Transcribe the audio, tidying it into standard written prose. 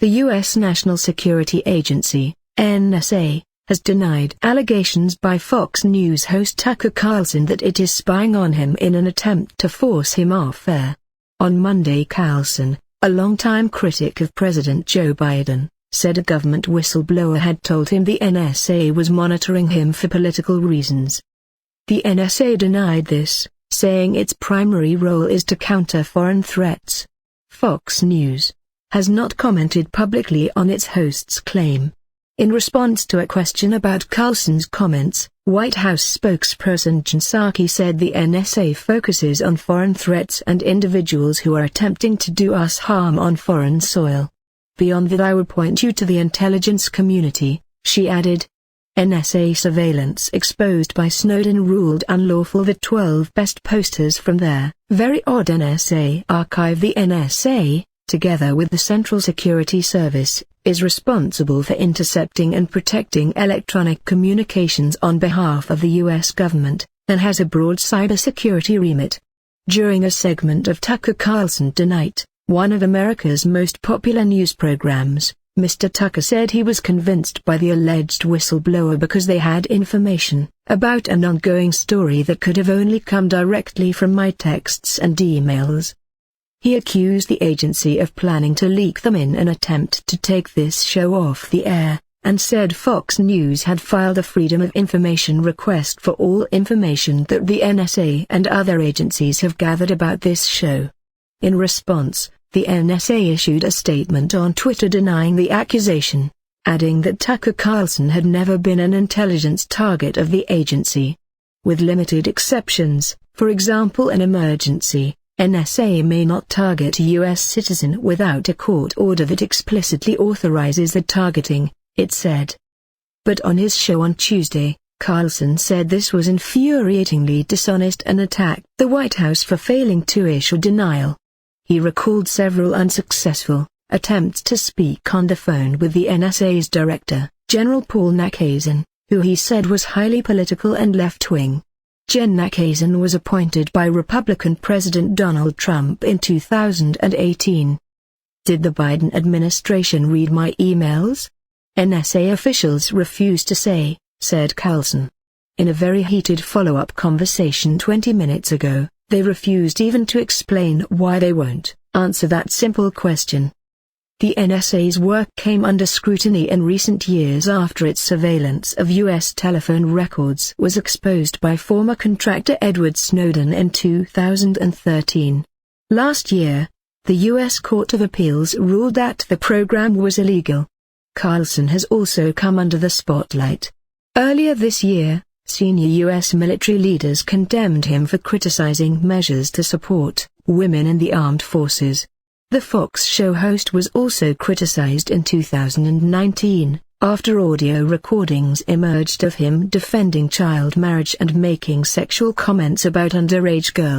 The U.S. National Security Agency, NSA, has denied allegations by Fox News host Tucker Carlson that it is spying on him in an attempt to force him off air. On Monday, Carlson, a longtime critic of President Joe Biden, said a government whistleblower had told him the NSA was monitoring him for political reasons. The NSA denied this, saying its primary role is to counter foreign threats. Fox News has not commented publicly on its host's claim. In response to a question about Carlson's comments, White House spokesperson Jen Psaki said the NSA focuses on foreign threats and individuals who are attempting to do us harm on foreign soil. Beyond that, I would point you to the intelligence community, she added. NSA surveillance exposed by Snowden ruled unlawful the 12 best posters from their very odd NSA archive. The NSA, together with the Central Security Service, is responsible for intercepting and protecting electronic communications on behalf of the U.S. government, and has a broad cybersecurity remit. During a segment of Tucker Carlson Tonight, one of America's most popular news programs, Mr. Tucker said he was convinced by the alleged whistleblower because they had information about an ongoing story that could have only come directly from my texts and emails. He accused the agency of planning to leak them in an attempt to take this show off the air, and said Fox News had filed a Freedom of Information request for all information that the NSA and other agencies have gathered about this show. In response, the NSA issued a statement on Twitter denying the accusation, adding that Tucker Carlson had never been an intelligence target of the agency. With limited exceptions, for example an emergency, NSA may not target a U.S. citizen without a court order that explicitly authorizes the targeting, it said. But on his show on Tuesday, Carlson said this was infuriatingly dishonest and attacked the White House for failing to issue denial. He recalled several unsuccessful attempts to speak on the phone with the NSA's director, General Paul Nakasone, who he said was highly political and left-wing. Gen Nakasone was appointed by Republican President Donald Trump in 2018. Did the Biden administration read my emails? NSA officials refused to say, said Carlson. In a very heated follow-up conversation 20 minutes ago, they refused even to explain why they won't answer that simple question. The NSA's work came under scrutiny in recent years after its surveillance of U.S. telephone records was exposed by former contractor Edward Snowden in 2013. Last year, the U.S. Court of Appeals ruled that the program was illegal. Carlson has also come under the spotlight. Earlier this year, senior U.S. military leaders condemned him for criticizing measures to support women in the armed forces. The Fox show host was also criticized in 2019, after audio recordings emerged of him defending child marriage and making sexual comments about underage girls.